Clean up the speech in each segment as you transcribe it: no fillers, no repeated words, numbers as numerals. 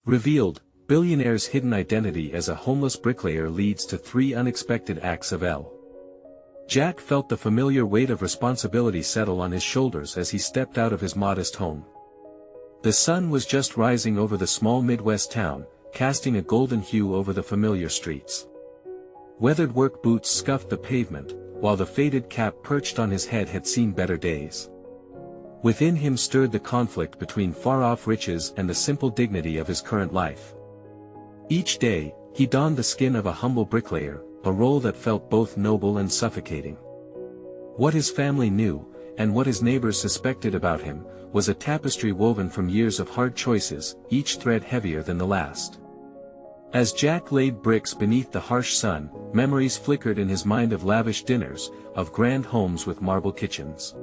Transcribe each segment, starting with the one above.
Revealed, Billionaire's hidden identity as a homeless bricklayer leads to 3 unexpected acts of L. Jack felt the familiar weight of responsibility settle on his shoulders as he stepped out of his modest home. The sun was just rising over the small Midwest town, casting a golden hue over the familiar streets. Weathered work boots scuffed the pavement, while the faded cap perched on his head had seen better days. Within him stirred the conflict between far-off riches and the simple dignity of his current life. Each day, he donned the skin of a humble bricklayer, a role that felt both noble and suffocating. What his family knew, and what his neighbors suspected about him, was a tapestry woven from years of hard choices, each thread heavier than the last. As Jack laid bricks beneath the harsh sun, memories flickered in his mind of lavish dinners, of grand homes with marble kitchens.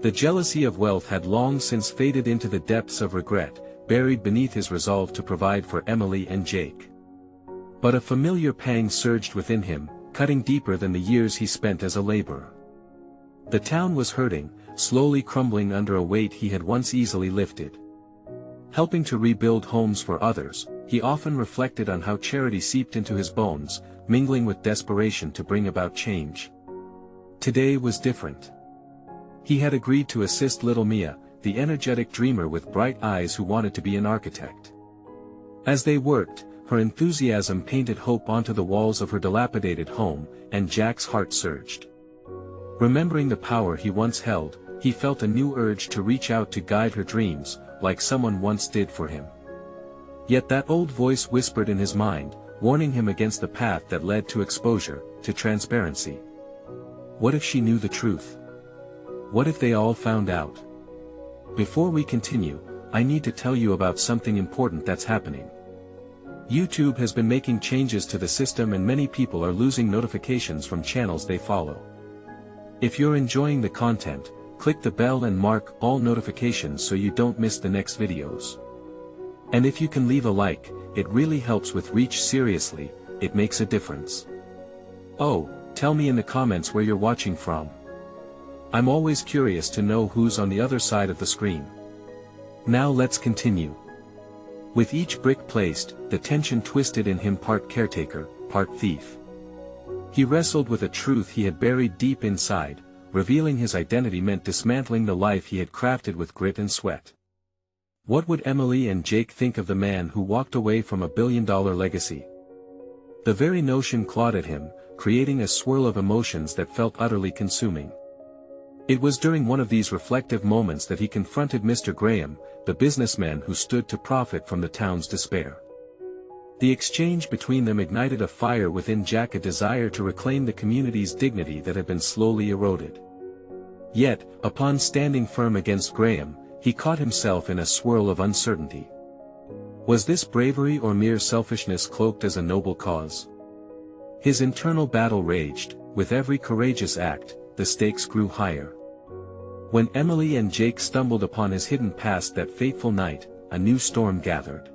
The jealousy of wealth had long since faded into the depths of regret, buried beneath his resolve to provide for Emily and Jake. But a familiar pang surged within him, cutting deeper than the years he spent as a laborer. The town was hurting, slowly crumbling under a weight he had once easily lifted. Helping to rebuild homes for others, he often reflected on how charity seeped into his bones, mingling with desperation to bring about change. Today was different. He had agreed to assist little Mia, the energetic dreamer with bright eyes who wanted to be an architect. As they worked, her enthusiasm painted hope onto the walls of her dilapidated home, and Jack's heart surged. Remembering the power he once held, he felt a new urge to reach out to guide her dreams, like someone once did for him. Yet that old voice whispered in his mind, warning him against the path that led to exposure, to transparency. What if she knew the truth? What if they all found out? Before we continue, I need to tell you about something important that's happening. YouTube has been making changes to the system and many people are losing notifications from channels they follow. If you're enjoying the content, click the bell and mark all notifications so you don't miss the next videos. And if you can leave a like, it really helps with reach. Seriously, it makes a difference. Oh, tell me in the comments where you're watching from. I'm always curious to know who's on the other side of the screen. Now let's continue. With each brick placed, the tension twisted in him, part caretaker, part thief. He wrestled with a truth he had buried deep inside. Revealing his identity meant dismantling the life he had crafted with grit and sweat. What would Emily and Jake think of the man who walked away from a billion-dollar legacy? The very notion clawed at him, creating a swirl of emotions that felt utterly consuming. It was during one of these reflective moments that he confronted Mr. Graham, the businessman who stood to profit from the town's despair. The exchange between them ignited a fire within Jack, a desire to reclaim the community's dignity that had been slowly eroded. Yet, upon standing firm against Graham, he caught himself in a swirl of uncertainty. Was this bravery or mere selfishness cloaked as a noble cause? His internal battle raged. With every courageous act, the stakes grew higher. When Emily and Jake stumbled upon his hidden past that fateful night, a new storm gathered.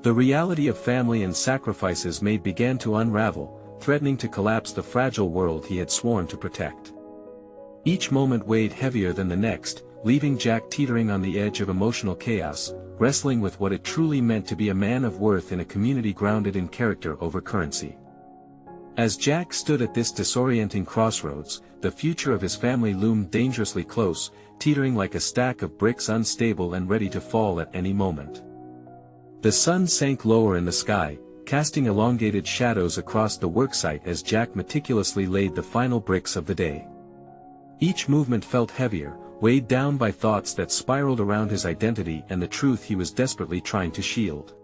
The reality of family and sacrifices made began to unravel, threatening to collapse the fragile world he had sworn to protect. Each moment weighed heavier than the next, leaving Jack teetering on the edge of emotional chaos, wrestling with what it truly meant to be a man of worth in a community grounded in character over currency. As Jack stood at this disorienting crossroads, the future of his family loomed dangerously close, teetering like a stack of bricks, unstable and ready to fall at any moment. The sun sank lower in the sky, casting elongated shadows across the worksite as Jack meticulously laid the final bricks of the day. Each movement felt heavier, weighed down by thoughts that spiraled around his identity and the truth he was desperately trying to shield.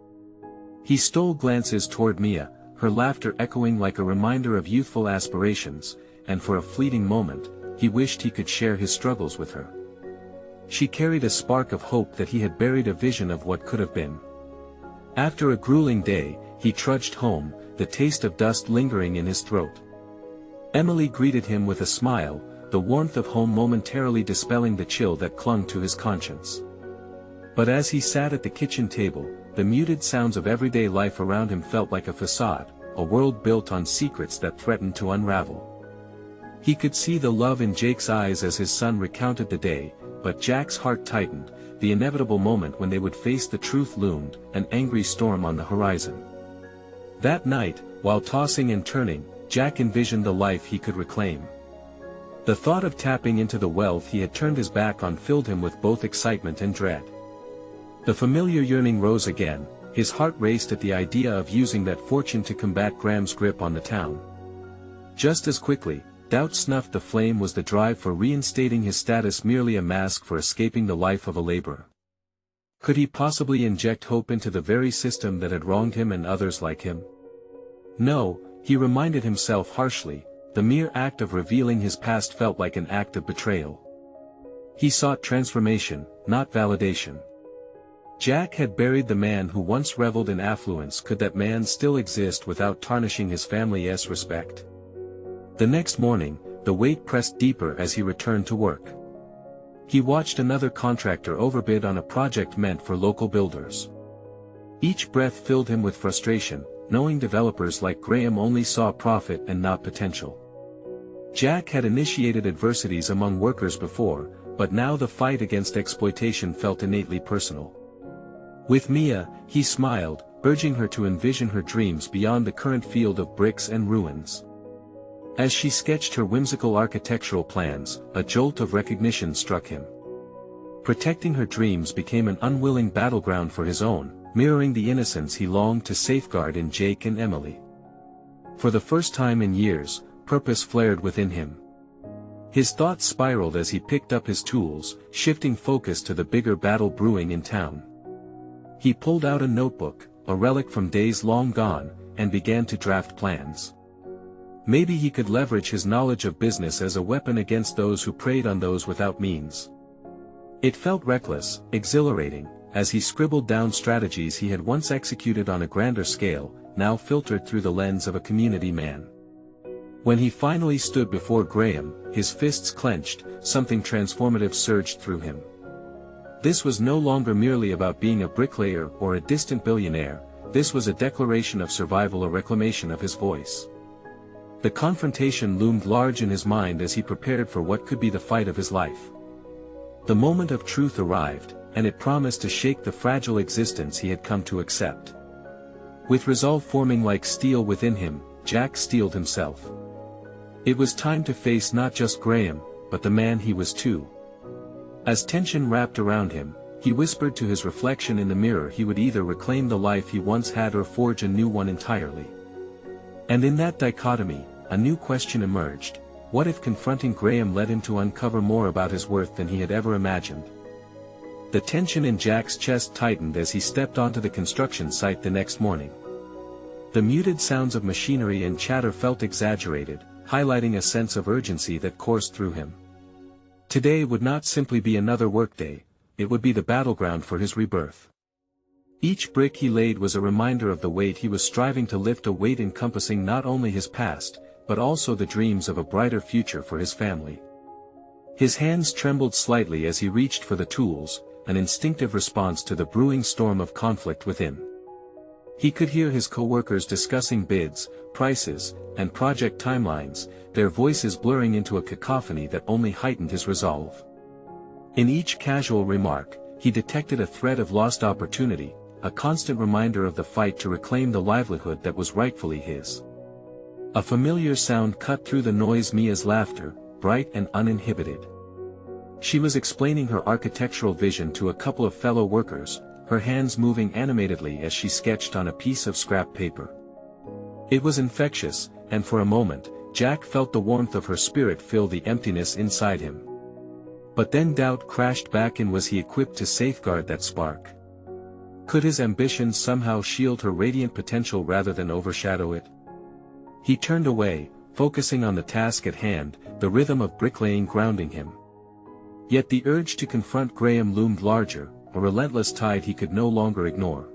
He stole glances toward Mia, her laughter echoing like a reminder of youthful aspirations, and for a fleeting moment, he wished he could share his struggles with her. She carried a spark of hope that he had buried, a vision of what could have been. After a grueling day, he trudged home, the taste of dust lingering in his throat. Emily greeted him with a smile, the warmth of home momentarily dispelling the chill that clung to his conscience. But as he sat at the kitchen table, the muted sounds of everyday life around him felt like a facade, a world built on secrets that threatened to unravel. He could see the love in Jake's eyes as his son recounted the day, but Jack's heart tightened, the inevitable moment when they would face the truth loomed, an angry storm on the horizon. That night, while tossing and turning, Jack envisioned the life he could reclaim. The thought of tapping into the wealth he had turned his back on filled him with both excitement and dread. The familiar yearning rose again, his heart raced at the idea of using that fortune to combat Graham's grip on the town. Just as quickly, doubt snuffed the flame. Was the drive for reinstating his status merely a mask for escaping the life of a laborer? Could he possibly inject hope into the very system that had wronged him and others like him? No, he reminded himself harshly, the mere act of revealing his past felt like an act of betrayal. He sought transformation, not validation. Jack had buried the man who once reveled in affluence. Could that man still exist without tarnishing his family's respect? The next morning, the weight pressed deeper as he returned to work. He watched another contractor overbid on a project meant for local builders. Each breath filled him with frustration, knowing developers like Graham only saw profit and not potential. Jack had initiated adversities among workers before, but now the fight against exploitation felt innately personal. With Mia, he smiled, urging her to envision her dreams beyond the current field of bricks and ruins. As she sketched her whimsical architectural plans, a jolt of recognition struck him. Protecting her dreams became an unwilling battleground for his own, mirroring the innocence he longed to safeguard in Jake and Emily. For the first time in years, purpose flared within him. His thoughts spiraled as he picked up his tools, shifting focus to the bigger battle brewing in town. He pulled out a notebook, a relic from days long gone, and began to draft plans. Maybe he could leverage his knowledge of business as a weapon against those who preyed on those without means. It felt reckless, exhilarating, as he scribbled down strategies he had once executed on a grander scale, now filtered through the lens of a community man. When he finally stood before Graham, his fists clenched, something transformative surged through him. This was no longer merely about being a bricklayer or a distant billionaire, this was a declaration of survival, a reclamation of his voice. The confrontation loomed large in his mind as he prepared for what could be the fight of his life. The moment of truth arrived, and it promised to shake the fragile existence he had come to accept. With resolve forming like steel within him, Jack steeled himself. It was time to face not just Graham, but the man he was too. As tension wrapped around him, he whispered to his reflection in the mirror he would either reclaim the life he once had or forge a new one entirely. And in that dichotomy, a new question emerged: what if confronting Graham led him to uncover more about his worth than he had ever imagined? The tension in Jack's chest tightened as he stepped onto the construction site the next morning. The muted sounds of machinery and chatter felt exaggerated, highlighting a sense of urgency that coursed through him. Today would not simply be another workday, it would be the battleground for his rebirth. Each brick he laid was a reminder of the weight he was striving to lift, a weight encompassing not only his past, but also the dreams of a brighter future for his family. His hands trembled slightly as he reached for the tools, an instinctive response to the brewing storm of conflict within. He could hear his co-workers discussing bids, prices, and project timelines, their voices blurring into a cacophony that only heightened his resolve. In each casual remark, he detected a thread of lost opportunity, a constant reminder of the fight to reclaim the livelihood that was rightfully his. A familiar sound cut through the noise: Mia's laughter, bright and uninhibited. She was explaining her architectural vision to a couple of fellow workers, her hands moving animatedly as she sketched on a piece of scrap paper. It was infectious, and for a moment, Jack felt the warmth of her spirit fill the emptiness inside him. But then doubt crashed back in. Was he equipped to safeguard that spark? Could his ambitions somehow shield her radiant potential rather than overshadow it? He turned away, focusing on the task at hand, the rhythm of bricklaying grounding him. Yet the urge to confront Graham loomed larger, a relentless tide he could no longer ignore.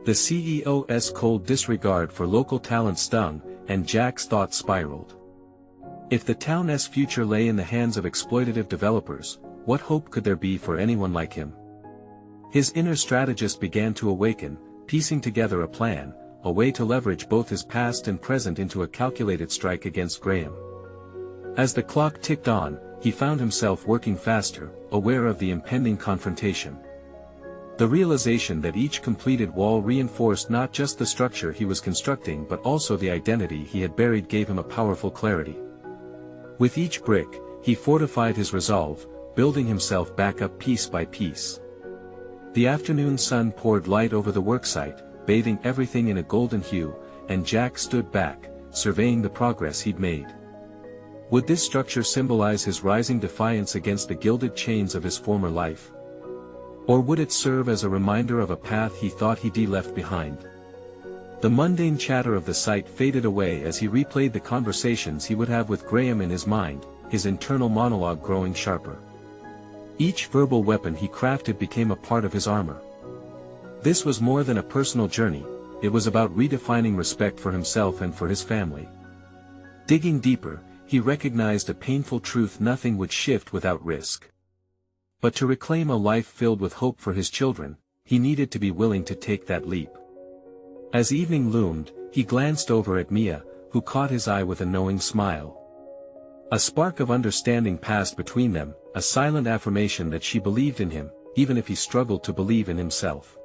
The CEO's cold disregard for local talent stung, and Jack's thoughts spiraled. If the town's future lay in the hands of exploitative developers, what hope could there be for anyone like him? His inner strategist began to awaken, piecing together a plan, a way to leverage both his past and present into a calculated strike against Graham. As the clock ticked on, he found himself working faster, aware of the impending confrontation. The realization that each completed wall reinforced not just the structure he was constructing but also the identity he had buried gave him a powerful clarity. With each brick, he fortified his resolve, building himself back up piece by piece. The afternoon sun poured light over the worksite, bathing everything in a golden hue, and Jack stood back, surveying the progress he'd made. Would this structure symbolize his rising defiance against the gilded chains of his former life? Or would it serve as a reminder of a path he thought he'd left behind? The mundane chatter of the site faded away as he replayed the conversations he would have with Graham in his mind, his internal monologue growing sharper. Each verbal weapon he crafted became a part of his armor. This was more than a personal journey, it was about redefining respect for himself and for his family. Digging deeper, he recognized a painful truth: nothing would shift without risk. But to reclaim a life filled with hope for his children, he needed to be willing to take that leap. As evening loomed, he glanced over at Mia, who caught his eye with a knowing smile. A spark of understanding passed between them, a silent affirmation that she believed in him, even if he struggled to believe in himself.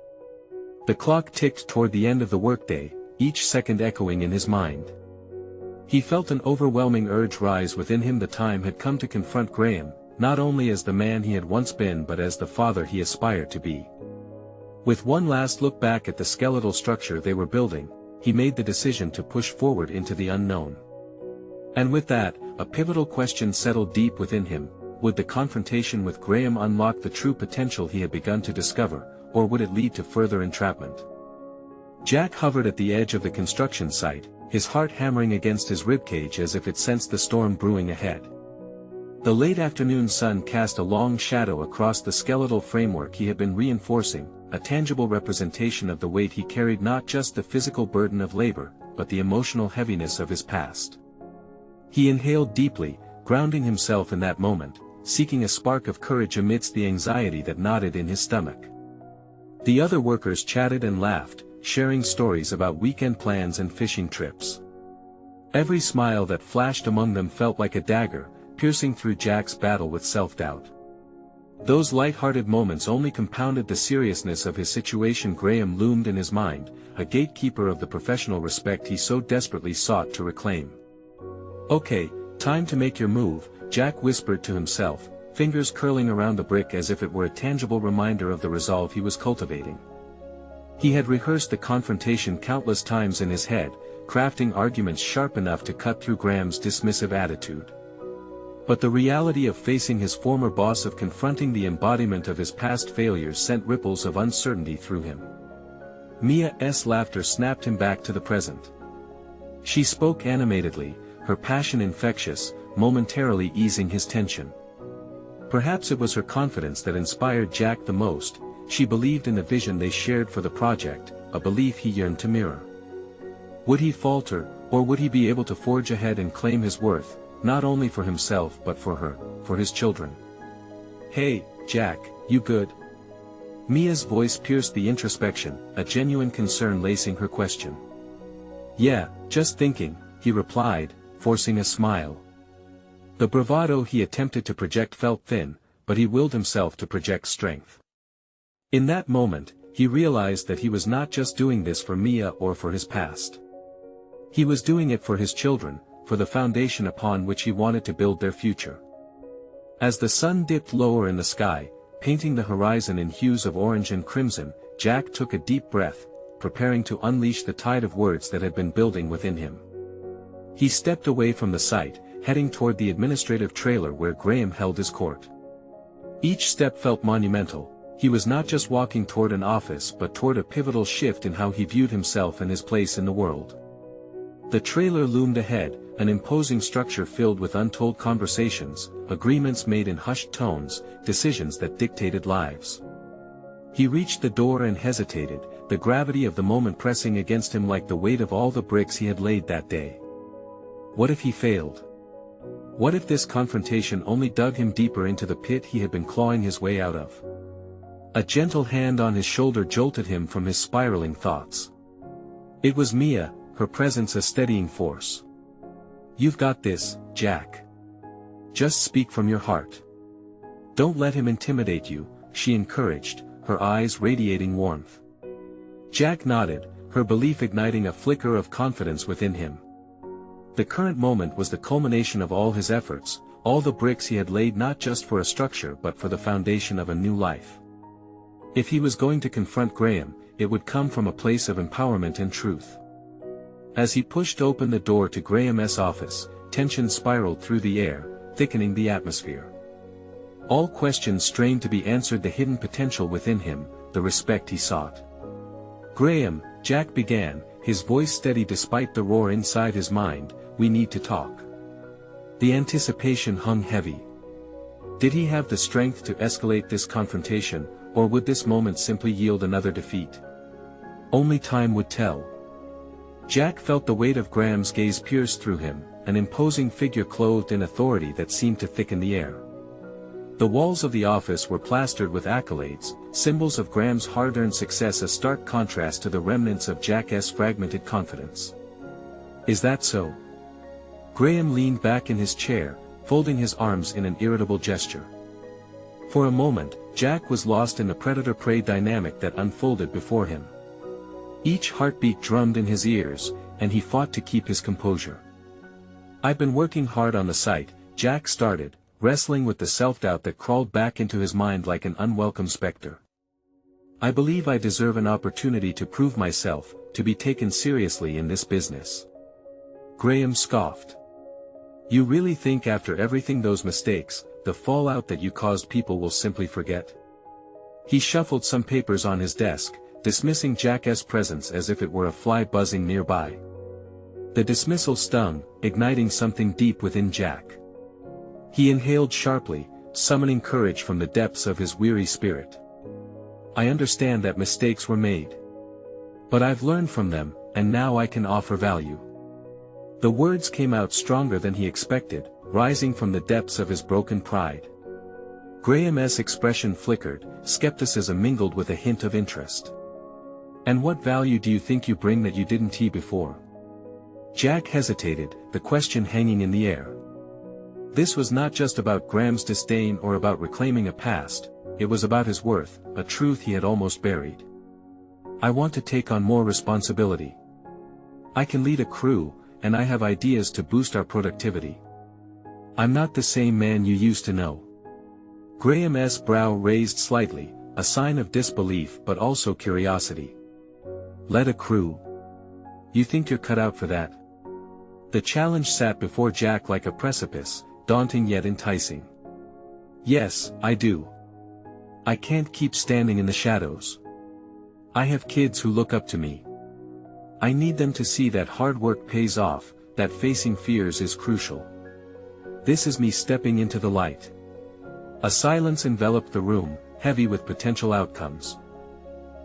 The clock ticked toward the end of the workday, each second echoing in his mind. He felt an overwhelming urge rise within him. The time had come to confront Graham, not only as the man he had once been but as the father he aspired to be. With one last look back at the skeletal structure they were building, he made the decision to push forward into the unknown. And with that, a pivotal question settled deep within him: would the confrontation with Graham unlock the true potential he had begun to discover, or would it lead to further entrapment? Jack hovered at the edge of the construction site, his heart hammering against his ribcage as if it sensed the storm brewing ahead. The late afternoon sun cast a long shadow across the skeletal framework he had been reinforcing, a tangible representation of the weight he carried, not just the physical burden of labor, but the emotional heaviness of his past. He inhaled deeply, grounding himself in that moment, seeking a spark of courage amidst the anxiety that knotted in his stomach. The other workers chatted and laughed, sharing stories about weekend plans and fishing trips. Every smile that flashed among them felt like a dagger, piercing through Jack's battle with self-doubt. Those light-hearted moments only compounded the seriousness of his situation. Graham loomed in his mind, a gatekeeper of the professional respect he so desperately sought to reclaim. "Okay, time to make your move," Jack whispered to himself, fingers curling around the brick as if it were a tangible reminder of the resolve he was cultivating. He had rehearsed the confrontation countless times in his head, crafting arguments sharp enough to cut through Graham's dismissive attitude. But the reality of facing his former boss, of confronting the embodiment of his past failures, sent ripples of uncertainty through him. Mia's laughter snapped him back to the present. She spoke animatedly, her passion infectious, momentarily easing his tension. Perhaps it was her confidence that inspired Jack the most. She believed in the vision they shared for the project, a belief he yearned to mirror. Would he falter, or would he be able to forge ahead and claim his worth, not only for himself but for her, for his children? "Hey, Jack, you good?" Mia's voice pierced the introspection, a genuine concern lacing her question. "Yeah, just thinking," he replied, forcing a smile. The bravado he attempted to project felt thin, but he willed himself to project strength. In that moment, he realized that he was not just doing this for Mia or for his past. He was doing it for his children, for the foundation upon which he wanted to build their future. As the sun dipped lower in the sky, painting the horizon in hues of orange and crimson, Jack took a deep breath, preparing to unleash the tide of words that had been building within him. He stepped away from the site, heading toward the administrative trailer where Graham held his court. Each step felt monumental. He was not just walking toward an office but toward a pivotal shift in how he viewed himself and his place in the world. The trailer loomed ahead, an imposing structure filled with untold conversations, agreements made in hushed tones, decisions that dictated lives. He reached the door and hesitated, the gravity of the moment pressing against him like the weight of all the bricks he had laid that day. What if he failed? What if this confrontation only dug him deeper into the pit he had been clawing his way out of? A gentle hand on his shoulder jolted him from his spiraling thoughts. It was Mia, her presence a steadying force. "You've got this, Jack." Just speak from your heart. Don't let him intimidate you, she encouraged, her eyes radiating warmth. Jack nodded, her belief igniting a flicker of confidence within him. The current moment was the culmination of all his efforts, all the bricks he had laid not just for a structure but for the foundation of a new life. If he was going to confront Graham, it would come from a place of empowerment and truth. As he pushed open the door to Graham's office, tension spiraled through the air, thickening the atmosphere. All questions strained to be answered, the hidden potential within him, the respect he sought. "Graham," Jack began, his voice steady despite the roar inside his mind, "we need to talk." The anticipation hung heavy. Did he have the strength to escalate this confrontation, or would this moment simply yield another defeat? Only time would tell. Jack felt the weight of Graham's gaze pierce through him, an imposing figure clothed in authority that seemed to thicken the air. The walls of the office were plastered with accolades, symbols of Graham's hard-earned success, a stark contrast to the remnants of Jack's fragmented confidence. "Is that so?" Graham leaned back in his chair, folding his arms in an irritable gesture. For a moment, Jack was lost in the predator-prey dynamic that unfolded before him. Each heartbeat drummed in his ears, and he fought to keep his composure. "I've been working hard on the site," Jack started, wrestling with the self-doubt that crawled back into his mind like an unwelcome specter. "I believe I deserve an opportunity to prove myself, to be taken seriously in this business." Graham scoffed. "You really think after everything, those mistakes, the fallout that you caused, people will simply forget?" He shuffled some papers on his desk, dismissing Jack's presence as if it were a fly buzzing nearby. The dismissal stung, igniting something deep within Jack. He inhaled sharply, summoning courage from the depths of his weary spirit. "I understand that mistakes were made. But I've learned from them, and now I can offer value." The words came out stronger than he expected, rising from the depths of his broken pride. Graham's expression flickered, skepticism mingled with a hint of interest. "And what value do you think you bring that you didn't see before?" Jack hesitated, the question hanging in the air. This was not just about Graham's disdain or about reclaiming a past, it was about his worth, a truth he had almost buried. "I want to take on more responsibility. I can lead a crew, and I have ideas to boost our productivity. I'm not the same man you used to know." Graham's brow raised slightly, a sign of disbelief but also curiosity. "Lead a crew? You think you're cut out for that?" The challenge sat before Jack like a precipice, daunting yet enticing. "Yes, I do. I can't keep standing in the shadows. I have kids who look up to me. I need them to see that hard work pays off, that facing fears is crucial. This is me stepping into the light." A silence enveloped the room, heavy with potential outcomes.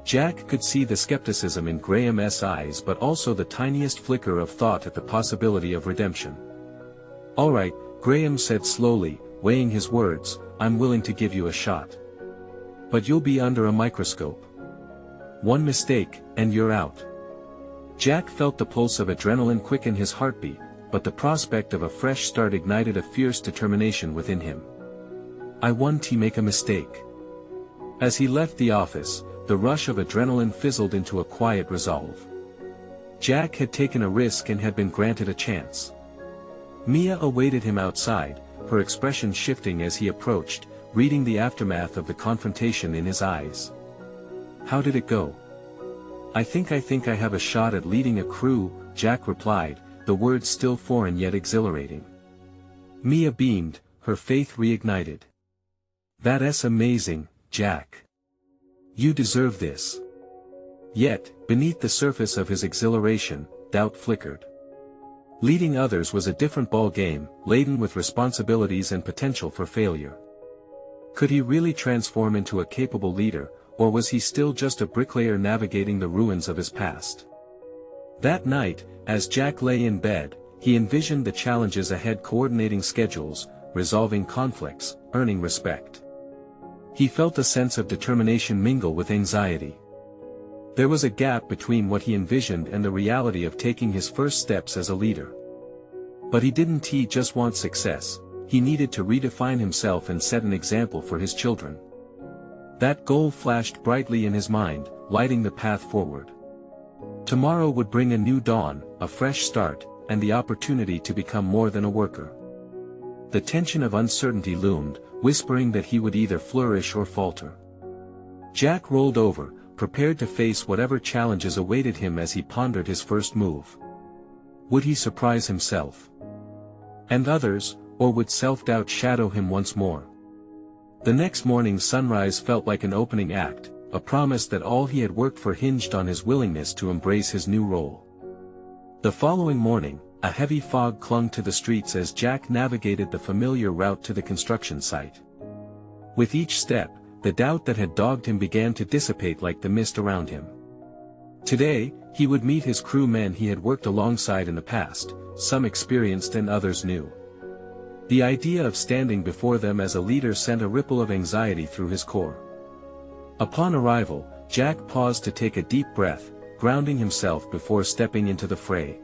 Jack could see the skepticism in Graham's eyes but also the tiniest flicker of thought at the possibility of redemption. "All right," Graham said slowly, weighing his words, "I'm willing to give you a shot. But you'll be under a microscope. One mistake, and you're out." Jack felt the pulse of adrenaline quicken his heartbeat, but the prospect of a fresh start ignited a fierce determination within him. "I want to make a mistake." As he left the office, the rush of adrenaline fizzled into a quiet resolve. Jack had taken a risk and had been granted a chance. Mia awaited him outside, her expression shifting as he approached, reading the aftermath of the confrontation in his eyes. "How did it go?" I think I have a shot at leading a crew," Jack replied, the words still foreign yet exhilarating. Mia beamed, her faith reignited. "That's amazing, Jack. You deserve this." Yet, beneath the surface of his exhilaration, doubt flickered. Leading others was a different ball game, laden with responsibilities and potential for failure. Could he really transform into a capable leader, or was he still just a bricklayer navigating the ruins of his past? That night, as Jack lay in bed, he envisioned the challenges ahead: coordinating schedules, resolving conflicts, earning respect. He felt a sense of determination mingle with anxiety. There was a gap between what he envisioned and the reality of taking his first steps as a leader. But he didn't just want success, he needed to redefine himself and set an example for his children. That goal flashed brightly in his mind, lighting the path forward. Tomorrow would bring a new dawn, a fresh start, and the opportunity to become more than a worker. The tension of uncertainty loomed, whispering that he would either flourish or falter. Jack rolled over, prepared to face whatever challenges awaited him as he pondered his first move. Would he surprise himself and others, or would self-doubt shadow him once more? The next morning's sunrise felt like an opening act, a promise that all he had worked for hinged on his willingness to embrace his new role. The following morning, a heavy fog clung to the streets as Jack navigated the familiar route to the construction site. With each step, the doubt that had dogged him began to dissipate like the mist around him. Today, he would meet his crewmen he had worked alongside in the past, some experienced and others new. The idea of standing before them as a leader sent a ripple of anxiety through his core. Upon arrival, Jack paused to take a deep breath, grounding himself before stepping into the fray.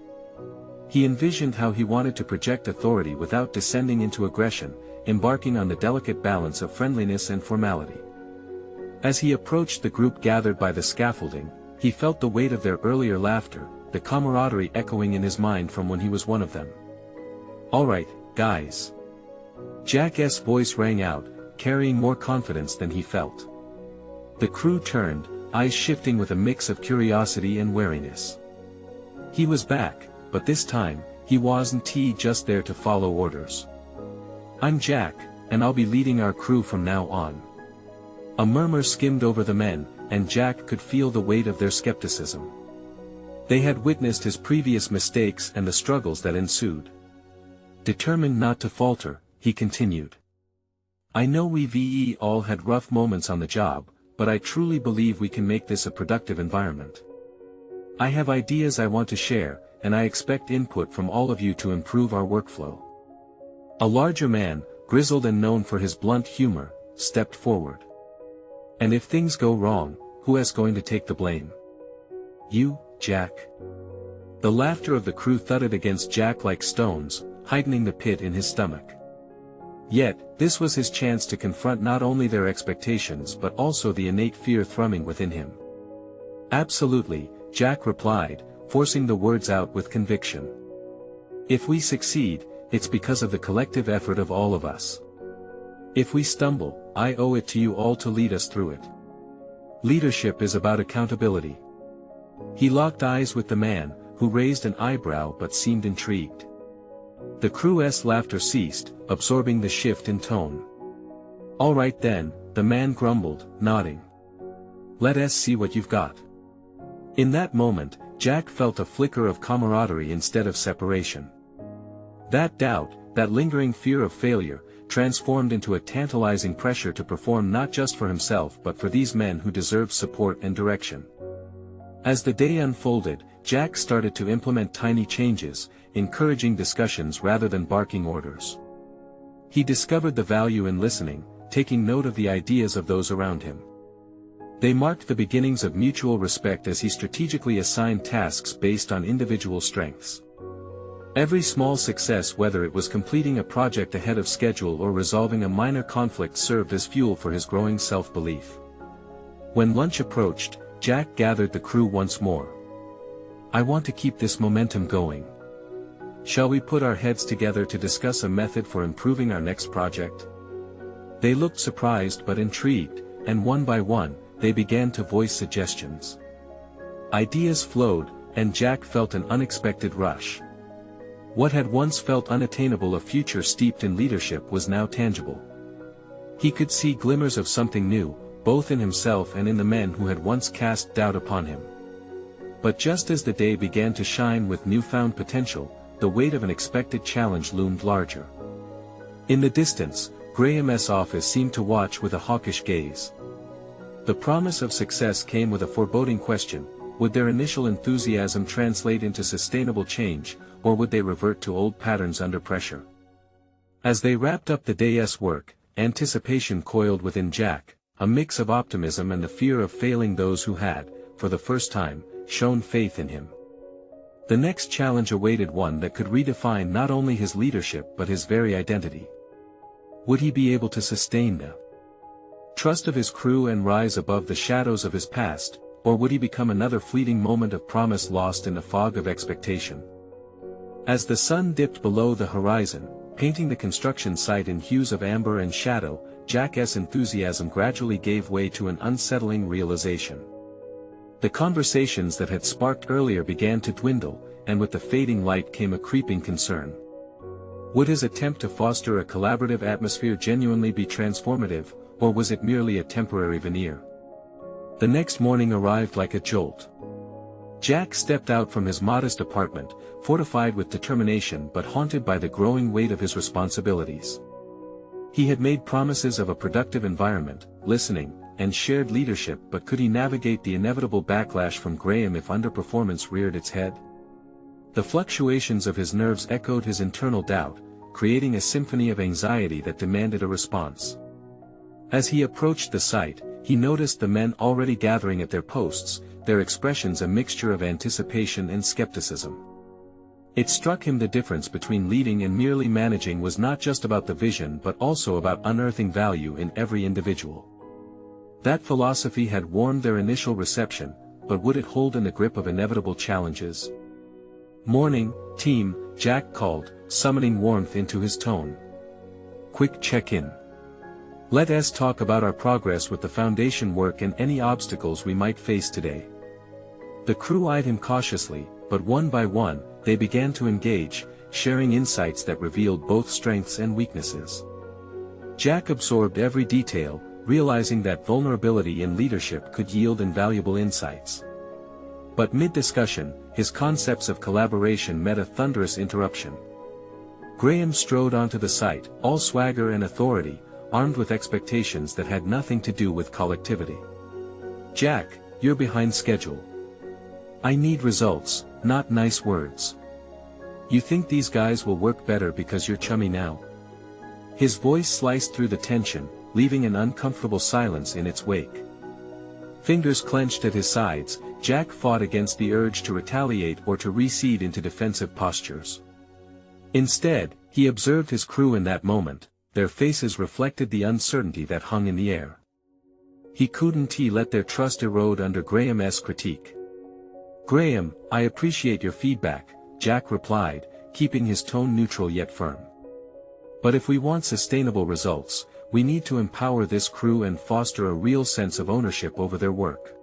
He envisioned how he wanted to project authority without descending into aggression, embarking on the delicate balance of friendliness and formality. As he approached the group gathered by the scaffolding, he felt the weight of their earlier laughter, the camaraderie echoing in his mind from when he was one of them. "All right, guys." Jack's voice rang out, carrying more confidence than he felt. The crew turned, eyes shifting with a mix of curiosity and wariness. He was back, but this time, he wasn't just there to follow orders. "I'm Jack, and I'll be leading our crew from now on." A murmur skimmed over the men, and Jack could feel the weight of their skepticism. They had witnessed his previous mistakes and the struggles that ensued. Determined not to falter, he continued. "I know we've all had rough moments on the job, but I truly believe we can make this a productive environment. I have ideas I want to share, and I expect input from all of you to improve our workflow." A larger man, grizzled and known for his blunt humor, stepped forward. "And if things go wrong, who is going to take the blame? You, Jack?" The laughter of the crew thudded against Jack like stones, heightening the pit in his stomach. Yet, this was his chance to confront not only their expectations but also the innate fear thrumming within him. "Absolutely," Jack replied, forcing the words out with conviction. "If we succeed, it's because of the collective effort of all of us. If we stumble, I owe it to you all to lead us through it. Leadership is about accountability." He locked eyes with the man, who raised an eyebrow but seemed intrigued. The crew's laughter ceased, absorbing the shift in tone. "All right then," the man grumbled, nodding. "Let us see what you've got." In that moment, Jack felt a flicker of camaraderie instead of separation. That doubt, that lingering fear of failure, transformed into a tantalizing pressure to perform not just for himself but for these men who deserved support and direction. As the day unfolded, Jack started to implement tiny changes, encouraging discussions rather than barking orders. He discovered the value in listening, taking note of the ideas of those around him. They marked the beginnings of mutual respect as he strategically assigned tasks based on individual strengths. Every small success, whether it was completing a project ahead of schedule or resolving a minor conflict, served as fuel for his growing self-belief. When lunch approached, Jack gathered the crew once more. "I want to keep this momentum going. Shall we put our heads together to discuss a method for improving our next project?" They looked surprised but intrigued, and one by one, they began to voice suggestions. Ideas flowed, and Jack felt an unexpected rush. What had once felt unattainable, a future steeped in leadership, was now tangible. He could see glimmers of something new, both in himself and in the men who had once cast doubt upon him. But just as the day began to shine with newfound potential, the weight of an expected challenge loomed larger. In the distance, Graham's office seemed to watch with a hawkish gaze. The promise of success came with a foreboding question: would their initial enthusiasm translate into sustainable change, or would they revert to old patterns under pressure? As they wrapped up the day's work, anticipation coiled within Jack, a mix of optimism and the fear of failing those who had, for the first time, shown faith in him. The next challenge awaited, one that could redefine not only his leadership but his very identity. Would he be able to sustain the trust of his crew and rise above the shadows of his past, or would he become another fleeting moment of promise lost in the fog of expectation? As the sun dipped below the horizon, painting the construction site in hues of amber and shadow, Jack's enthusiasm gradually gave way to an unsettling realization. The conversations that had sparked earlier began to dwindle, and with the fading light came a creeping concern. Would his attempt to foster a collaborative atmosphere genuinely be transformative, or was it merely a temporary veneer? The next morning arrived like a jolt. Jack stepped out from his modest apartment, fortified with determination but haunted by the growing weight of his responsibilities. He had made promises of a productive environment, listening, and shared leadership, but could he navigate the inevitable backlash from Graham if underperformance reared its head? The fluctuations of his nerves echoed his internal doubt, creating a symphony of anxiety that demanded a response. As he approached the site, he noticed the men already gathering at their posts, their expressions a mixture of anticipation and skepticism. It struck him the difference between leading and merely managing was not just about the vision but also about unearthing value in every individual. That philosophy had warmed their initial reception, but would it hold in the grip of inevitable challenges? "Morning, team," Jack called, summoning warmth into his tone. "Quick check-in. Let us talk about our progress with the foundation work and any obstacles we might face today." The crew eyed him cautiously, but one by one, they began to engage, sharing insights that revealed both strengths and weaknesses. Jack absorbed every detail, realizing that vulnerability in leadership could yield invaluable insights. But mid-discussion, his concepts of collaboration met a thunderous interruption. Graham strode onto the site, all swagger and authority, armed with expectations that had nothing to do with collectivity. "Jack, you're behind schedule. I need results, not nice words. You think these guys will work better because you're chummy now?" His voice sliced through the tension, leaving an uncomfortable silence in its wake. Fingers clenched at his sides, Jack fought against the urge to retaliate or to recede into defensive postures. Instead, he observed his crew in that moment. Their faces reflected the uncertainty that hung in the air. He couldn't let their trust erode under Graham's critique. "Graham, I appreciate your feedback," Jack replied, keeping his tone neutral yet firm. "But if we want sustainable results, we need to empower this crew and foster a real sense of ownership over their work."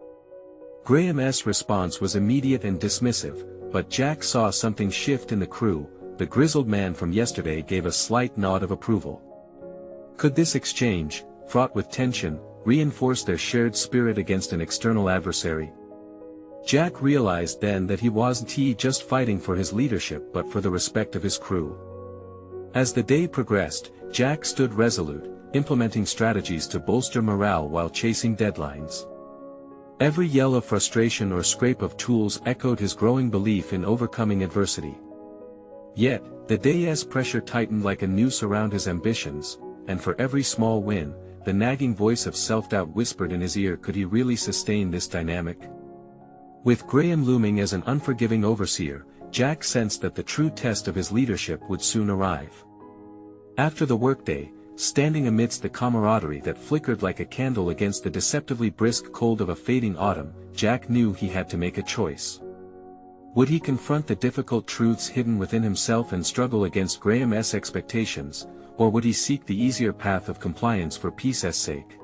Graham's response was immediate and dismissive, but Jack saw something shift in the crew. The grizzled man from yesterday gave a slight nod of approval. Could this exchange, fraught with tension, reinforce their shared spirit against an external adversary? Jack realized then that he wasn't just fighting for his leadership but for the respect of his crew. As the day progressed, Jack stood resolute, implementing strategies to bolster morale while chasing deadlines. Every yell of frustration or scrape of tools echoed his growing belief in overcoming adversity. Yet, the day's pressure tightened like a noose around his ambitions, and for every small win, the nagging voice of self-doubt whispered in his ear, could he really sustain this dynamic? With Graham looming as an unforgiving overseer, Jack sensed that the true test of his leadership would soon arrive. After the workday, standing amidst the camaraderie that flickered like a candle against the deceptively brisk cold of a fading autumn, Jack knew he had to make a choice. Would he confront the difficult truths hidden within himself and struggle against Graham's expectations, or would he seek the easier path of compliance for peace's sake?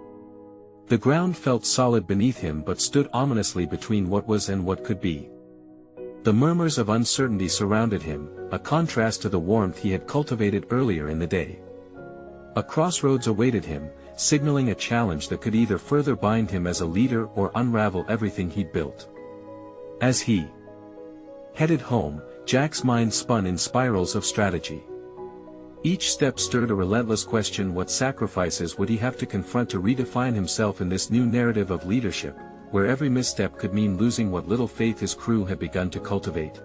The ground felt solid beneath him but stood ominously between what was and what could be. The murmurs of uncertainty surrounded him, a contrast to the warmth he had cultivated earlier in the day. A crossroads awaited him, signaling a challenge that could either further bind him as a leader or unravel everything he'd built. As he headed home, Jack's mind spun in spirals of strategy. Each step stirred a relentless question: what sacrifices would he have to confront to redefine himself in this new narrative of leadership, where every misstep could mean losing what little faith his crew had begun to cultivate?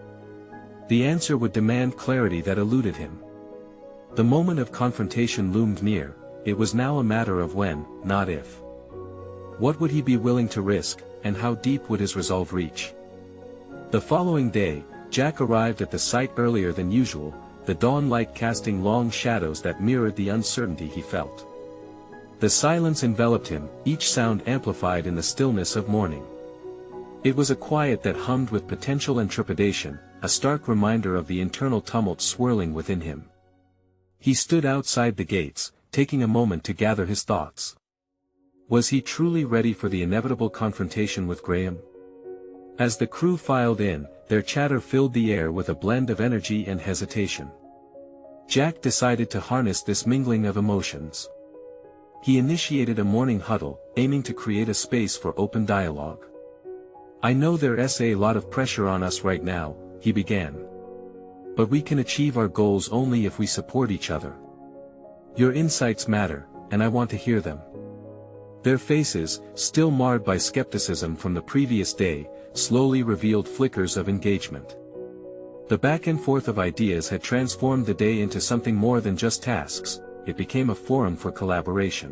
The answer would demand clarity that eluded him. The moment of confrontation loomed near. It was now a matter of when, not if. What would he be willing to risk, and how deep would his resolve reach? The following day, Jack arrived at the site earlier than usual, the dawn light casting long shadows that mirrored the uncertainty he felt. The silence enveloped him, each sound amplified in the stillness of morning. It was a quiet that hummed with potential and trepidation, a stark reminder of the internal tumult swirling within him. He stood outside the gates, taking a moment to gather his thoughts. Was he truly ready for the inevitable confrontation with Graham? As the crew filed in, their chatter filled the air with a blend of energy and hesitation. Jack decided to harness this mingling of emotions. He initiated a morning huddle, aiming to create a space for open dialogue. "I know there's a lot of pressure on us right now," he began. "But we can achieve our goals only if we support each other. Your insights matter, and I want to hear them." Their faces, still marred by skepticism from the previous day, slowly revealed flickers of engagement. The back and forth of ideas had transformed the day into something more than just tasks. It became a forum for collaboration.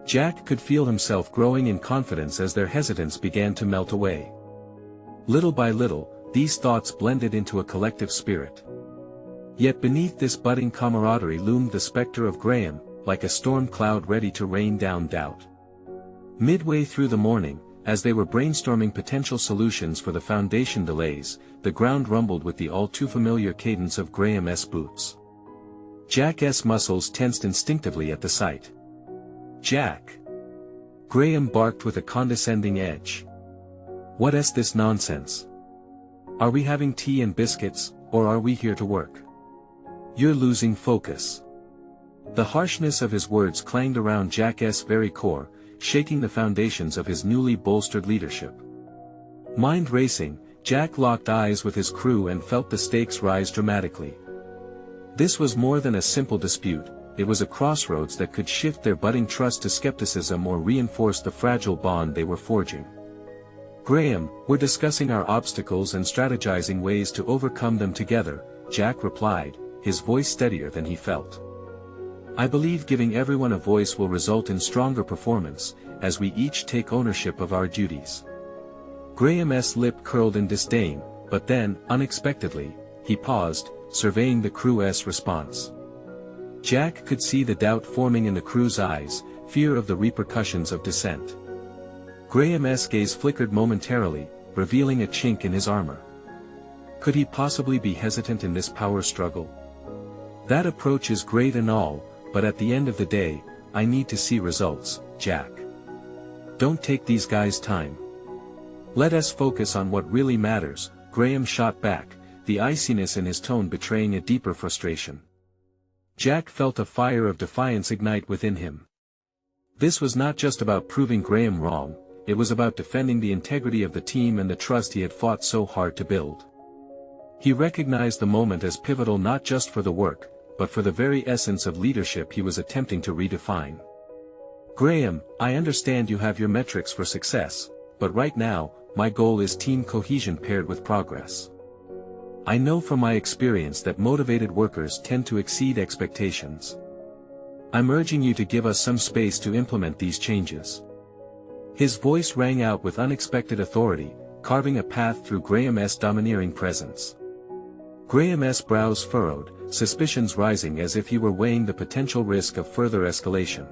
Jack could feel himself growing in confidence as their hesitance began to melt away. Little by little, these thoughts blended into a collective spirit. Yet beneath this budding camaraderie loomed the specter of Graham, like a storm cloud ready to rain down doubt. Midway through the morning, as they were brainstorming potential solutions for the foundation delays, the ground rumbled with the all-too-familiar cadence of Graham's boots. Jack's muscles tensed instinctively at the sight. "Jack!" Graham barked with a condescending edge. "What's this nonsense? Are we having tea and biscuits, or are we here to work? You're losing focus." The harshness of his words clanged around Jack's very core, shaking the foundations of his newly bolstered leadership. Mind racing, Jack locked eyes with his crew and felt the stakes rise dramatically. This was more than a simple dispute, it was a crossroads that could shift their budding trust to skepticism or reinforce the fragile bond they were forging. "Graham, we're discussing our obstacles and strategizing ways to overcome them together," Jack replied, his voice steadier than he felt. "I believe giving everyone a voice will result in stronger performance, as we each take ownership of our duties." Graham's lip curled in disdain, but then, unexpectedly, he paused, surveying the crew's response. Jack could see the doubt forming in the crew's eyes, fear of the repercussions of dissent. Graham's gaze flickered momentarily, revealing a chink in his armor. Could he possibly be hesitant in this power struggle? "That approach is great and all, but at the end of the day, I need to see results, Jack. Don't take these guys' time. Let us focus on what really matters," Graham shot back, the iciness in his tone betraying a deeper frustration. Jack felt a fire of defiance ignite within him. This was not just about proving Graham wrong, it was about defending the integrity of the team and the trust he had fought so hard to build. He recognized the moment as pivotal not just for the work, but for the very essence of leadership he was attempting to redefine. "Graham, I understand you have your metrics for success, but right now, my goal is team cohesion paired with progress. I know from my experience that motivated workers tend to exceed expectations. I'm urging you to give us some space to implement these changes." His voice rang out with unexpected authority, carving a path through Graham's domineering presence. Graham's brows furrowed, suspicions rising as if he were weighing the potential risk of further escalation.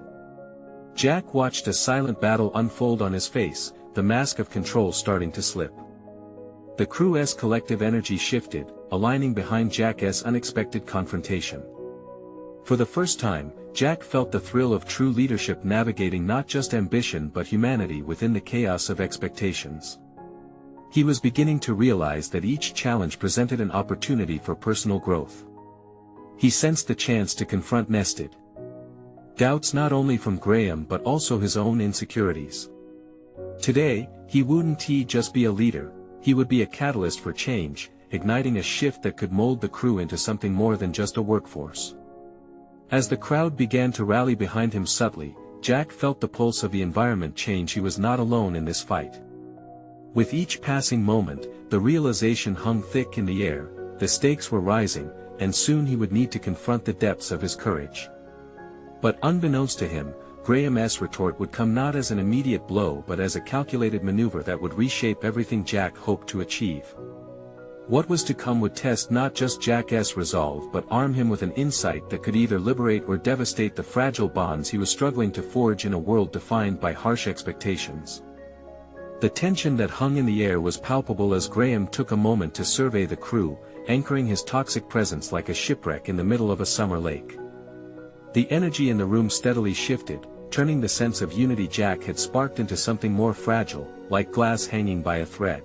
Jack watched a silent battle unfold on his face, the mask of control starting to slip. The crew's collective energy shifted, aligning behind Jack's unexpected confrontation. For the first time, Jack felt the thrill of true leadership navigating not just ambition but humanity within the chaos of expectations. He was beginning to realize that each challenge presented an opportunity for personal growth. He sensed the chance to confront nested doubts not only from Graham but also his own insecurities. Today, he wouldn't just be a leader, he would be a catalyst for change, igniting a shift that could mold the crew into something more than just a workforce. As the crowd began to rally behind him subtly, Jack felt the pulse of the environment change. He was not alone in this fight. With each passing moment, the realization hung thick in the air, the stakes were rising, and soon he would need to confront the depths of his courage. But unbeknownst to him, Graham's retort would come not as an immediate blow but as a calculated maneuver that would reshape everything Jack hoped to achieve. What was to come would test not just Jack's resolve but arm him with an insight that could either liberate or devastate the fragile bonds he was struggling to forge in a world defined by harsh expectations. The tension that hung in the air was palpable as Graham took a moment to survey the crew, anchoring his toxic presence like a shipwreck in the middle of a summer lake. The energy in the room steadily shifted, turning the sense of unity Jack had sparked into something more fragile, like glass hanging by a thread.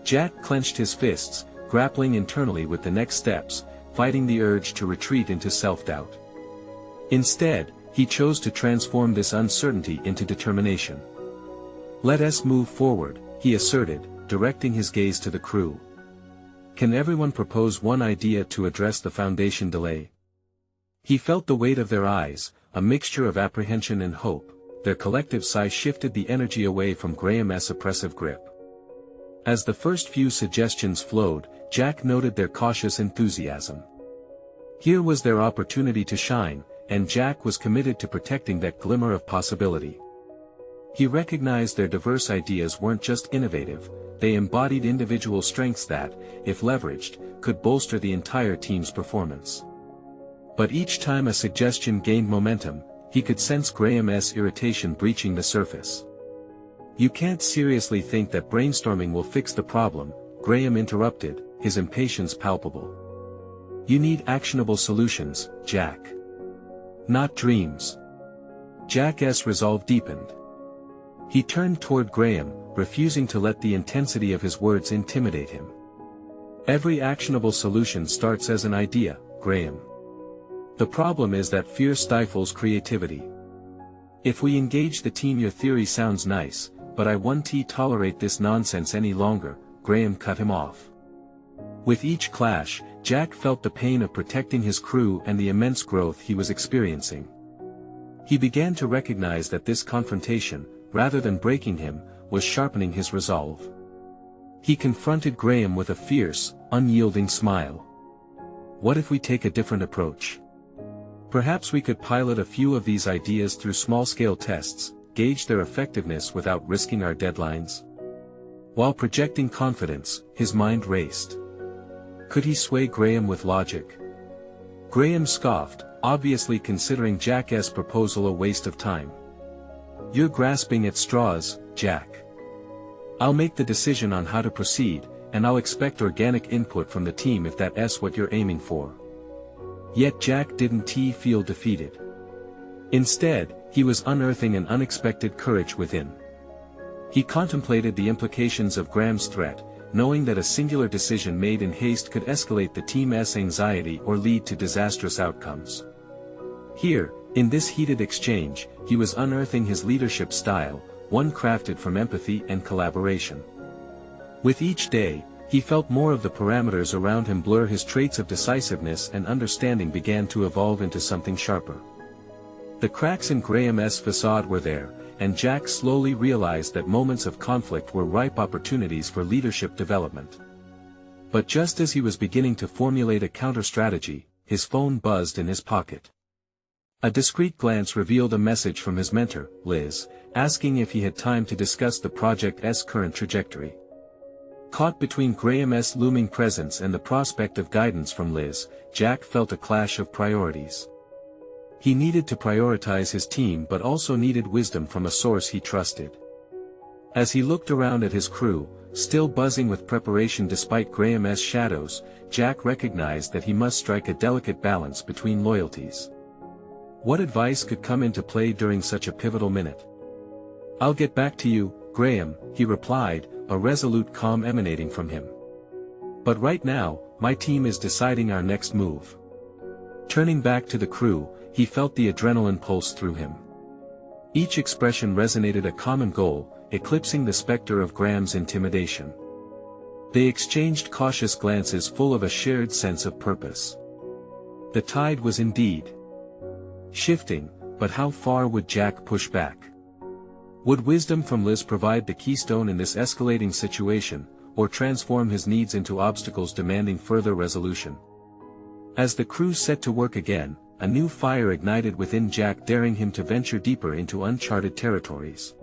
Jack clenched his fists, grappling internally with the next steps, fighting the urge to retreat into self-doubt. Instead, he chose to transform this uncertainty into determination. "Let us move forward," he asserted, directing his gaze to the crew. "Can everyone propose one idea to address the foundation delay?" He felt the weight of their eyes, a mixture of apprehension and hope. Their collective sigh shifted the energy away from Graham's oppressive grip. As the first few suggestions flowed, Jack noted their cautious enthusiasm. Here was their opportunity to shine, and Jack was committed to protecting that glimmer of possibility. He recognized their diverse ideas weren't just innovative, they embodied individual strengths that, if leveraged, could bolster the entire team's performance. But each time a suggestion gained momentum, he could sense Graham's irritation breaching the surface. "You can't seriously think that brainstorming will fix the problem," Graham interrupted, his impatience palpable. "You need actionable solutions, Jack. Not dreams." Jack's resolve deepened. He turned toward Graham, refusing to let the intensity of his words intimidate him. "Every actionable solution starts as an idea, Graham. The problem is that fear stifles creativity. If we engage the team, your theory sounds nice, but I won't tolerate this nonsense any longer," Graham cut him off. With each clash, Jack felt the pain of protecting his crew and the immense growth he was experiencing. He began to recognize that this confrontation, rather than breaking him, was sharpening his resolve. He confronted Graham with a fierce, unyielding smile. "What if we take a different approach? Perhaps we could pilot a few of these ideas through small-scale tests, gauge their effectiveness without risking our deadlines?" While projecting confidence, his mind raced. Could he sway Graham with logic? Graham scoffed, obviously considering Jack's proposal a waste of time. "You're grasping at straws, Jack. I'll make the decision on how to proceed, and I'll expect organic input from the team if that's what you're aiming for." Yet Jack didn't feel defeated. Instead, he was unearthing an unexpected courage within. He contemplated the implications of Graham's threat, knowing that a singular decision made in haste could escalate the team's anxiety or lead to disastrous outcomes. Here, in this heated exchange, he was unearthing his leadership style, one crafted from empathy and collaboration. With each day, he felt more of the parameters around him blur. His traits of decisiveness and understanding began to evolve into something sharper. The cracks in Graham's facade were there, and Jack slowly realized that moments of conflict were ripe opportunities for leadership development. But just as he was beginning to formulate a counter-strategy, his phone buzzed in his pocket. A discreet glance revealed a message from his mentor, Liz, asking if he had time to discuss the project's current trajectory. Caught between Graham's looming presence and the prospect of guidance from Liz, Jack felt a clash of priorities. He needed to prioritize his team but also needed wisdom from a source he trusted. As he looked around at his crew, still buzzing with preparation despite Graham's shadows, Jack recognized that he must strike a delicate balance between loyalties. What advice could come into play during such a pivotal minute? "I'll get back to you, Graham," he replied, a resolute calm emanating from him. "But right now, my team is deciding our next move." Turning back to the crew, he felt the adrenaline pulse through him. Each expression resonated a common goal, eclipsing the specter of Graham's intimidation. They exchanged cautious glances full of a shared sense of purpose. The tide was indeed shifting, but how far would Jack push back? Would wisdom from Liz provide the keystone in this escalating situation, or transform his needs into obstacles demanding further resolution? As the crew set to work again, a new fire ignited within Jack, daring him to venture deeper into uncharted territories.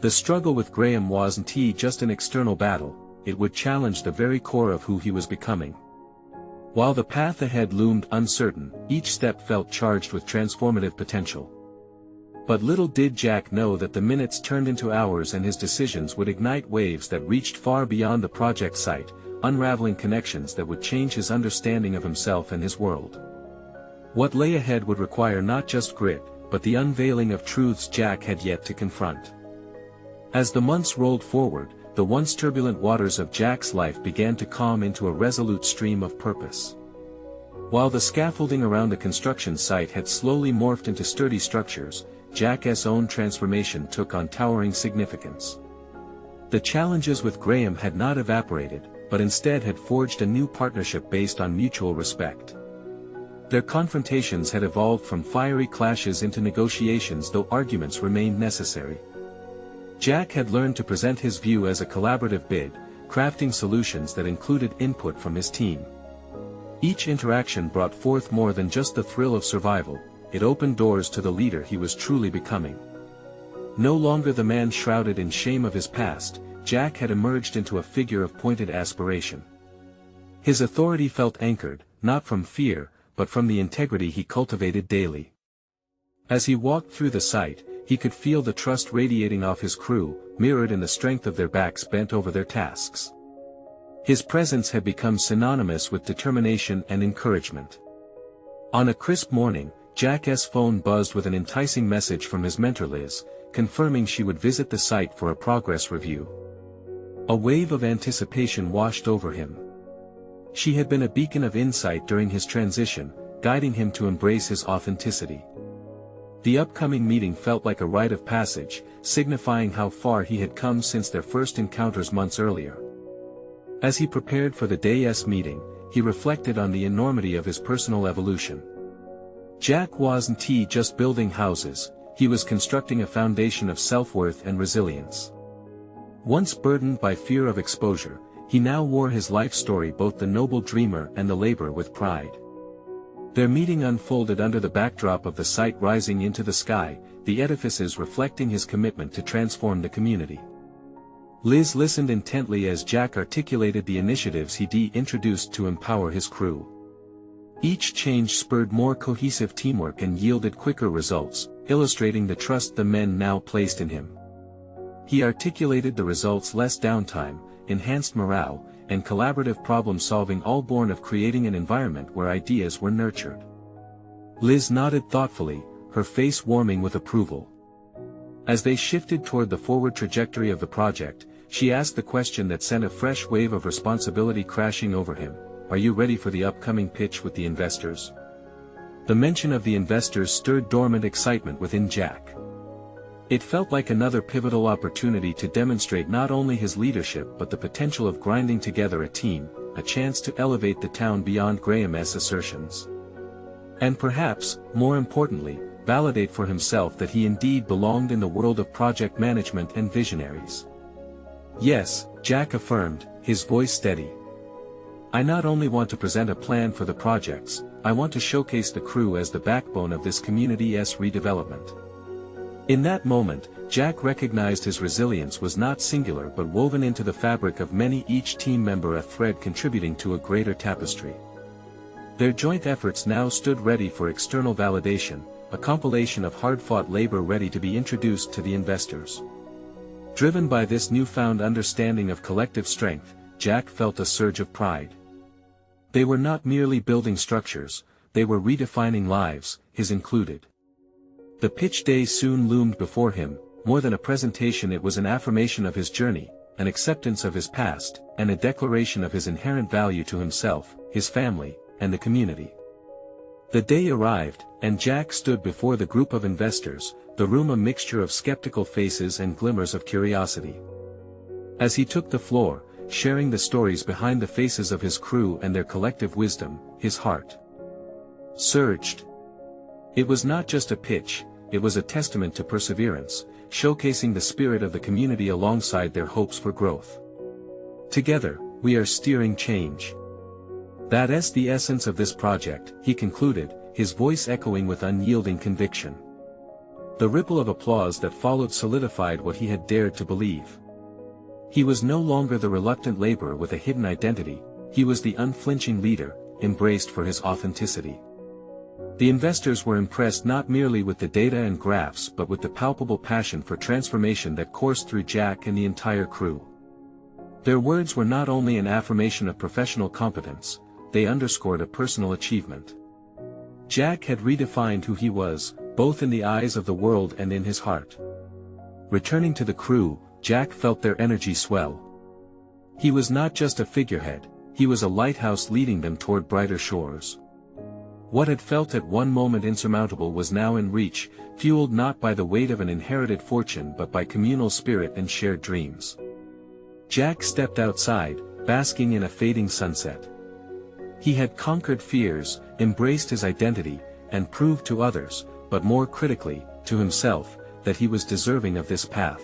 The struggle with Graham wasn't just an external battle, it would challenge the very core of who he was becoming. While the path ahead loomed uncertain, each step felt charged with transformative potential. But little did Jack know that the minutes turned into hours and his decisions would ignite waves that reached far beyond the project site, unraveling connections that would change his understanding of himself and his world. What lay ahead would require not just grit, but the unveiling of truths Jack had yet to confront. As the months rolled forward, the once turbulent waters of Jack's life began to calm into a resolute stream of purpose. While the scaffolding around the construction site had slowly morphed into sturdy structures, Jack's own transformation took on towering significance. The challenges with Graham had not evaporated, but instead had forged a new partnership based on mutual respect. Their confrontations had evolved from fiery clashes into negotiations, though arguments remained necessary. Jack had learned to present his view as a collaborative bid, crafting solutions that included input from his team. Each interaction brought forth more than just the thrill of survival, it opened doors to the leader he was truly becoming. No longer the man shrouded in shame of his past, Jack had emerged into a figure of pointed aspiration. His authority felt anchored, not from fear, but from the integrity he cultivated daily. As he walked through the site, he could feel the trust radiating off his crew, mirrored in the strength of their backs bent over their tasks. His presence had become synonymous with determination and encouragement. On a crisp morning, Jack's phone buzzed with an enticing message from his mentor Liz, confirming she would visit the site for a progress review. A wave of anticipation washed over him. She had been a beacon of insight during his transition, guiding him to embrace his authenticity. The upcoming meeting felt like a rite of passage, signifying how far he had come since their first encounters months earlier. As he prepared for the day's meeting, he reflected on the enormity of his personal evolution. Jack wasn't just building houses, he was constructing a foundation of self-worth and resilience. Once burdened by fear of exposure, he now wore his life story, both the noble dreamer and the labor, with pride. Their meeting unfolded under the backdrop of the site rising into the sky, the edifices reflecting his commitment to transform the community. Liz listened intently as Jack articulated the initiatives he introduced to empower his crew. Each change spurred more cohesive teamwork and yielded quicker results, illustrating the trust the men now placed in him. He articulated the results: less downtime, enhanced morale, and collaborative problem-solving, all born of creating an environment where ideas were nurtured. Liz nodded thoughtfully, her face warming with approval. As they shifted toward the forward trajectory of the project, she asked the question that sent a fresh wave of responsibility crashing over him: "Are you ready for the upcoming pitch with the investors?" The mention of the investors stirred dormant excitement within Jack. It felt like another pivotal opportunity to demonstrate not only his leadership but the potential of grinding together a team, a chance to elevate the town beyond Graham's assertions. And perhaps, more importantly, validate for himself that he indeed belonged in the world of project management and visionaries. "Yes," Jack affirmed, his voice steady. "I not only want to present a plan for the projects, I want to showcase the crew as the backbone of this community's redevelopment." In that moment, Jack recognized his resilience was not singular but woven into the fabric of many, each team member a thread contributing to a greater tapestry. Their joint efforts now stood ready for external validation, a compilation of hard-fought labor ready to be introduced to the investors. Driven by this newfound understanding of collective strength, Jack felt a surge of pride. They were not merely building structures, they were redefining lives, his included. The pitch day soon loomed before him. More than a presentation, it was an affirmation of his journey, an acceptance of his past, and a declaration of his inherent value to himself, his family, and the community. The day arrived, and Jack stood before the group of investors, the room a mixture of skeptical faces and glimmers of curiosity. As he took the floor, sharing the stories behind the faces of his crew and their collective wisdom, his heart surged. It was not just a pitch, it was a testament to perseverance, showcasing the spirit of the community alongside their hopes for growth. "Together, we are steering change. That's the essence of this project," he concluded, his voice echoing with unyielding conviction. The ripple of applause that followed solidified what he had dared to believe. He was no longer the reluctant laborer with a hidden identity, he was the unflinching leader, embraced for his authenticity. The investors were impressed not merely with the data and graphs but with the palpable passion for transformation that coursed through Jack and the entire crew. Their words were not only an affirmation of professional competence, they underscored a personal achievement. Jack had redefined who he was, both in the eyes of the world and in his heart. Returning to the crew, Jack felt their energy swell. He was not just a figurehead, he was a lighthouse leading them toward brighter shores. What had felt at one moment insurmountable was now in reach, fueled not by the weight of an inherited fortune but by communal spirit and shared dreams. Jack stepped outside, basking in a fading sunset. He had conquered fears, embraced his identity, and proved to others, but more critically, to himself, that he was deserving of this path.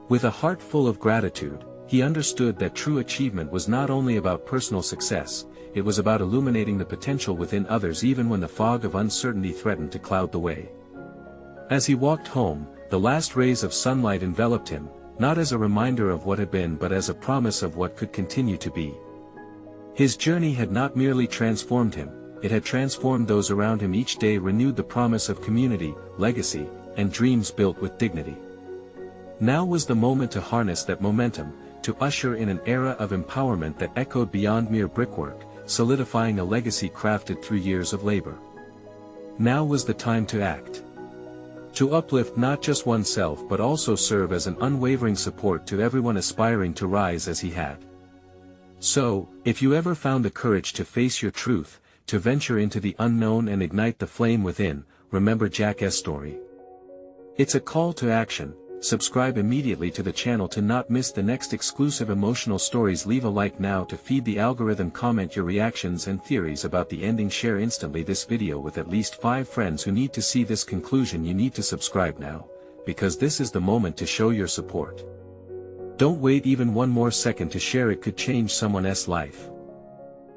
With a heart full of gratitude, he understood that true achievement was not only about personal success, it was about illuminating the potential within others even when the fog of uncertainty threatened to cloud the way. As he walked home, the last rays of sunlight enveloped him, not as a reminder of what had been but as a promise of what could continue to be. His journey had not merely transformed him, it had transformed those around him. Each day renewed the promise of community, legacy, and dreams built with dignity. Now was the moment to harness that momentum, to usher in an era of empowerment that echoed beyond mere brickwork, solidifying a legacy crafted through years of labor. Now was the time to act. To uplift not just oneself but also serve as an unwavering support to everyone aspiring to rise as he had. So, if you ever found the courage to face your truth, to venture into the unknown and ignite the flame within, remember Jack's story. It's a call to action. Subscribe immediately to the channel to not miss the next exclusive emotional stories. Leave a like now to feed the algorithm. Comment your reactions and theories about the ending. Share instantly this video with at least 5 friends who need to see this conclusion. You need to subscribe now, because this is the moment to show your support. Don't wait even one more second to share. It could change someone else's life.